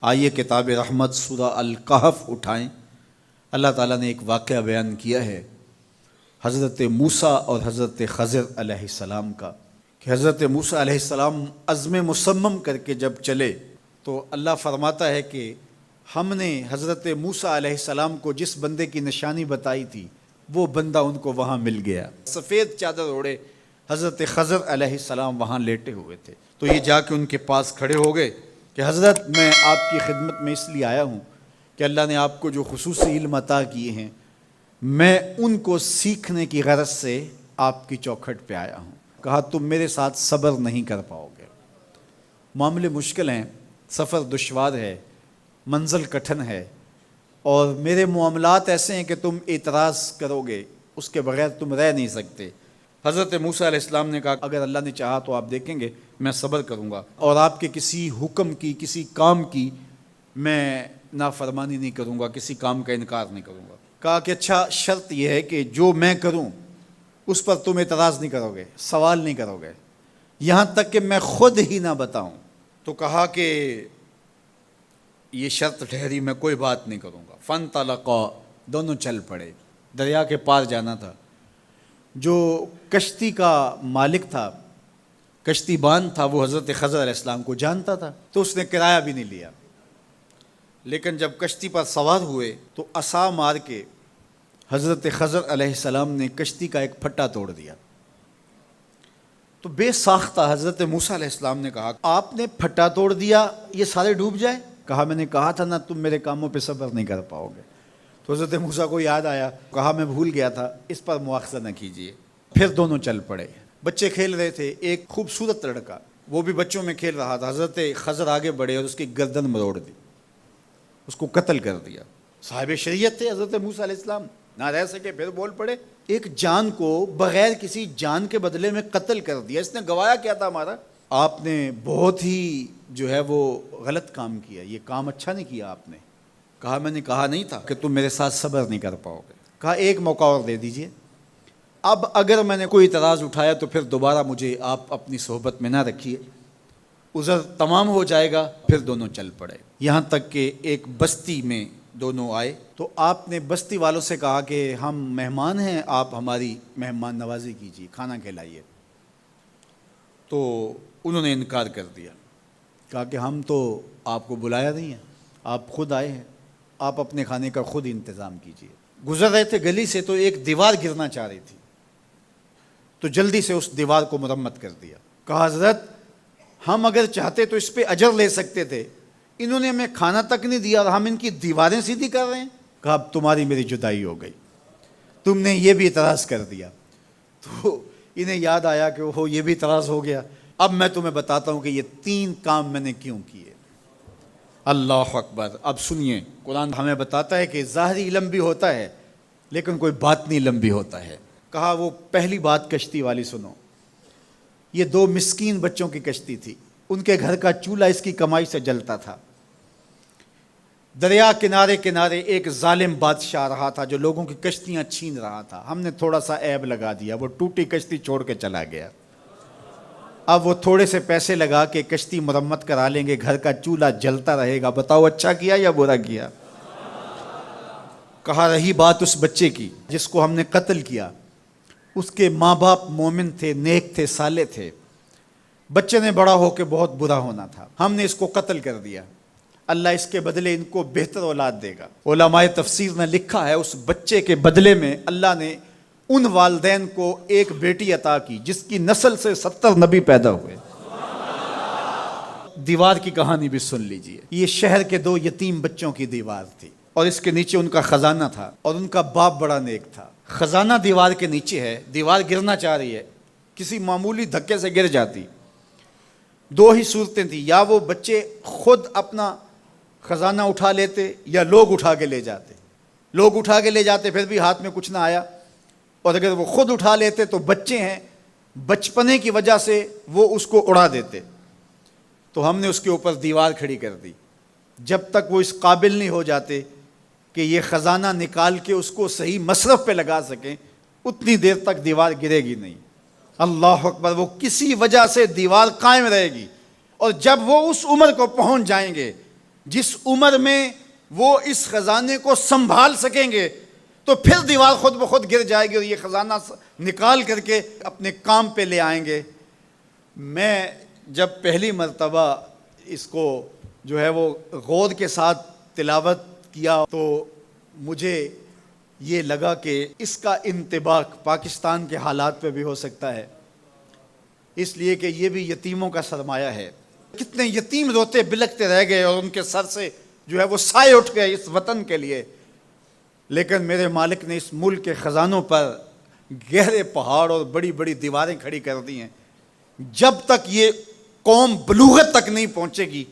آئیے کتاب رحمت سورہ الکہف اٹھائیں۔ اللہ تعالیٰ نے ایک واقعہ بیان کیا ہے حضرت موسیٰ اور حضرت خضر علیہ السلام کا، کہ حضرت موسیٰ علیہ السلام عزم مصمم کر کے جب چلے تو اللہ فرماتا ہے کہ ہم نے حضرت موسیٰ علیہ السلام کو جس بندے کی نشانی بتائی تھی وہ بندہ ان کو وہاں مل گیا۔ سفید چادر اوڑے حضرت خضر علیہ السلام وہاں لیٹے ہوئے تھے، تو یہ جا کے ان کے پاس کھڑے ہو گئے کہ حضرت میں آپ کی خدمت میں اس لیے آیا ہوں کہ اللہ نے آپ کو جو خصوصی علم عطا کیے ہیں میں ان کو سیکھنے کی غرض سے آپ کی چوکھٹ پہ آیا ہوں۔ کہا تم میرے ساتھ صبر نہیں کر پاؤ گے، معاملے مشکل ہیں، سفر دشوار ہے، منزل کٹھن ہے، اور میرے معاملات ایسے ہیں کہ تم اعتراض کرو گے اس کے بغیر تم رہ نہیں سکتے۔ حضرت موسیٰ علیہ السلام نے کہا اگر اللہ نے چاہا تو آپ دیکھیں گے میں صبر کروں گا، اور آپ کے کسی حکم کی کسی کام کی میں نافرمانی نہیں کروں گا، کسی کام کا انکار نہیں کروں گا۔ کہا کہ اچھا شرط یہ ہے کہ جو میں کروں اس پر تم اعتراض نہیں کرو گے، سوال نہیں کرو گے، یہاں تک کہ میں خود ہی نہ بتاؤں۔ تو کہا کہ یہ شرط ٹھہری، میں کوئی بات نہیں کروں گا۔ فانطلقا، دونوں چل پڑے، دریا کے پار جانا تھا۔ جو کشتی کا مالک تھا، کشتی بان تھا، وہ حضرت خضر علیہ السلام کو جانتا تھا، تو اس نے کرایہ بھی نہیں لیا، لیکن جب کشتی پر سوار ہوئے تو عصا مار کے حضرت خضر علیہ السلام نے کشتی کا ایک پھٹا توڑ دیا۔ تو بے ساختہ حضرت موسیٰ علیہ السلام نے کہا آپ نے پھٹا توڑ دیا، یہ سارے ڈوب جائیں؟ کہا میں نے کہا تھا نا تم میرے کاموں پہ صبر نہیں کر پاؤ گے۔ تو حضرت موسیٰ کو یاد آیا، کہا میں بھول گیا تھا، اس پر مواخذہ نہ کیجیے۔ پھر دونوں چل پڑے، بچے کھیل رہے تھے، ایک خوبصورت لڑکا وہ بھی بچوں میں کھیل رہا تھا۔ حضرت خضر آگے بڑھے اور اس کی گردن مروڑ دی، اس کو قتل کر دیا۔ صاحب شریعت تھے حضرت موسیٰ علیہ السلام، نہ رہ سکے، پھر بول پڑے ایک جان کو بغیر کسی جان کے بدلے میں قتل کر دیا، اس نے گوایا کیا تھا ہمارا؟ آپ نے بہت ہی جو ہے وہ غلط کام کیا، یہ کام اچھا نہیں کیا آپ نے۔ کہا میں نے کہا نہیں تھا کہ تم میرے ساتھ صبر نہیں کر پاؤ گے۔ کہا ایک موقع اور دے دیجئے، اب اگر میں نے کوئی اعتراض اٹھایا تو پھر دوبارہ مجھے آپ اپنی صحبت میں نہ رکھیے، عذر تمام ہو جائے گا۔ پھر دونوں چل پڑے، یہاں تک کہ ایک بستی میں دونوں آئے تو آپ نے بستی والوں سے کہا کہ ہم مہمان ہیں، آپ ہماری مہمان نوازی کیجیے، کھانا کھلائیے۔ تو انہوں نے انکار کر دیا، کہا کہ ہم تو آپ کو بلایا نہیں ہے، آپ خود آئے ہیں، آپ اپنے کھانے کا خود انتظام کیجیے۔ گزر رہے تھے گلی سے تو ایک دیوار گرنا چاہ رہی تھی، تو جلدی سے اس دیوار کو مرمت کر دیا۔ کہا حضرت ہم اگر چاہتے تو اس پہ اجر لے سکتے تھے، انہوں نے ہمیں کھانا تک نہیں دیا اور ہم ان کی دیواریں سیدھی کر رہے ہیں۔ کہا اب تمہاری میری جدائی ہو گئی، تم نے یہ بھی اعتراض کر دیا۔ تو انہیں یاد آیا کہ وہ یہ بھی اعتراض ہو گیا۔ اب میں تمہیں بتاتا ہوں کہ یہ 3 کام میں نے کیوں کیے۔ اللہ اکبر۔ اب سنیے، قرآن ہمیں بتاتا ہے کہ ظاہری علم بھی ہوتا ہے لیکن کوئی باطنی علم بھی ہوتا ہے۔ کہا وہ پہلی بات کشتی والی سنو، یہ 2 مسکین بچوں کی کشتی تھی، ان کے گھر کا چولہا اس کی کمائی سے جلتا تھا۔ دریا کنارے کنارے ایک ظالم بادشاہ رہا تھا جو لوگوں کی کشتیاں چھین رہا تھا، ہم نے تھوڑا سا عیب لگا دیا، وہ ٹوٹی کشتی چھوڑ کے چلا گیا۔ اب وہ تھوڑے سے پیسے لگا کے کشتی مرمت کرا لیں گے، گھر کا چولہا جلتا رہے گا، بتاؤ اچھا کیا یا برا کیا؟ کہا رہی بات اس بچے کی جس کو ہم نے قتل کیا، اس کے ماں باپ مومن تھے، نیک تھے، صالح تھے، بچے نے بڑا ہو کے بہت برا ہونا تھا، ہم نے اس کو قتل کر دیا، اللہ اس کے بدلے ان کو بہتر اولاد دے گا۔ علماء تفسیر نے لکھا ہے اس بچے کے بدلے میں اللہ نے ان والدین کو ایک بیٹی عطا کی جس کی نسل سے 70 نبی پیدا ہوئے۔ دیوار کی کہانی بھی سن لیجئے، یہ شہر کے 2 یتیم بچوں کی دیوار تھی اور اس کے نیچے ان کا خزانہ تھا، اور ان کا باپ بڑا نیک تھا۔ خزانہ دیوار کے نیچے ہے، دیوار گرنا چاہ رہی ہے، کسی معمولی دھکے سے گر جاتی۔ 2 ہی صورتیں تھیں، یا وہ بچے خود اپنا خزانہ اٹھا لیتے یا لوگ اٹھا کے لے جاتے۔ لوگ اٹھا کے لے جاتے پھر بھی ہاتھ میں کچھ نہ آیا، اور اگر وہ خود اٹھا لیتے تو بچے ہیں، بچپنے کی وجہ سے وہ اس کو اڑا دیتے۔ تو ہم نے اس کے اوپر دیوار کھڑی کر دی، جب تک وہ اس قابل نہیں ہو جاتے کہ یہ خزانہ نکال کے اس کو صحیح مصرف پہ لگا سکیں، اتنی دیر تک دیوار گرے گی نہیں۔ اللہ اکبر۔ وہ کسی وجہ سے دیوار قائم رہے گی، اور جب وہ اس عمر کو پہنچ جائیں گے جس عمر میں وہ اس خزانے کو سنبھال سکیں گے تو پھر دیوار خود بخود گر جائے گی اور یہ خزانہ نکال کر کے اپنے کام پہ لے آئیں گے۔ میں جب پہلی مرتبہ اس کو جو ہے وہ غور کے ساتھ تلاوت کیا تو مجھے یہ لگا کہ اس کا انطباق پاکستان کے حالات پہ بھی ہو سکتا ہے، اس لیے کہ یہ بھی یتیموں کا سرمایہ ہے۔ کتنے یتیم روتے بلکتے رہ گئے اور ان کے سر سے جو ہے وہ سائے اٹھ گئے اس وطن کے لیے، لیکن میرے مالک نے اس ملک کے خزانوں پر گہرے پہاڑ اور بڑی بڑی دیواریں کھڑی کر دی ہیں۔ جب تک یہ قوم بلوغت تک نہیں پہنچے گی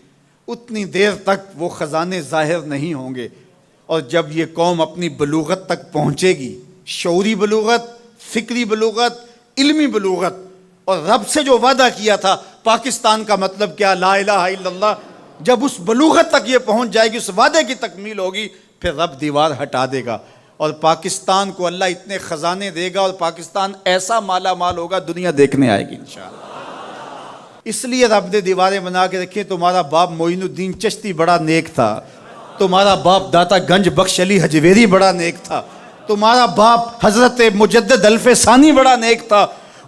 اتنی دیر تک وہ خزانے ظاہر نہیں ہوں گے، اور جب یہ قوم اپنی بلوغت تک پہنچے گی، شعوری بلوغت، فکری بلوغت، علمی بلوغت، اور رب سے جو وعدہ کیا تھا پاکستان کا مطلب کیا، لا الہ الا اللہ، جب اس بلوغت تک یہ پہنچ جائے گی، اس وعدے کی تکمیل ہوگی، پھر رب دیوار ہٹا دے گا اور پاکستان کو اللہ اتنے خزانے دے گا اور پاکستان ایسا مالا مال ہوگا دنیا دیکھنے آئے گی انشاءاللہ۔ اس لیے رب نے دیواریں بنا کے رکھی۔ تمہارا باپ معین الدین چشتی بڑا نیک تھا، تمہارا باپ داتا گنج بخش علی حجویری بڑا نیک تھا، تمہارا باپ حضرت مجدد الف ثانی بڑا نیک تھا،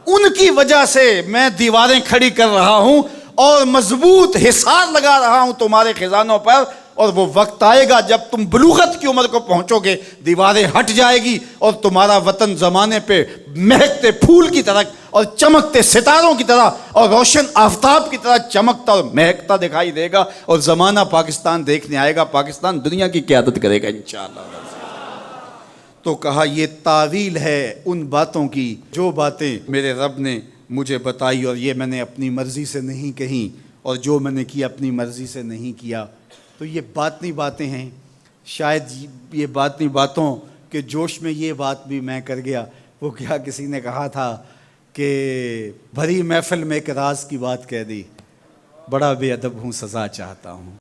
ان کی وجہ سے میں دیواریں کھڑی کر رہا ہوں اور مضبوط حصار لگا رہا ہوں تمہارے خزانوں پر، اور وہ وقت آئے گا جب تم بلوغت کی عمر کو پہنچو گے دیواریں ہٹ جائے گی اور تمہارا وطن زمانے پہ مہکتے پھول کی طرح اور چمکتے ستاروں کی طرح اور روشن آفتاب کی طرح چمکتا اور مہکتا دکھائی دے گا، اور زمانہ پاکستان دیکھنے آئے گا، پاکستان دنیا کی قیادت کرے گا انشاءاللہ۔ تو کہا یہ تعویل ہے ان باتوں کی جو باتیں میرے رب نے مجھے بتائی، اور یہ میں نے اپنی مرضی سے نہیں کہیں، اور جو میں نے کیا اپنی مرضی سے نہیں کیا۔ تو یہ باطنی باتیں ہیں، شاید یہ باطنی باتوں کے جوش میں یہ بات بھی میں کر گیا۔ وہ کیا کسی نے کہا تھا کہ بھری محفل میں ایک راز کی بات کہہ دی، بڑا بے ادب ہوں سزا چاہتا ہوں۔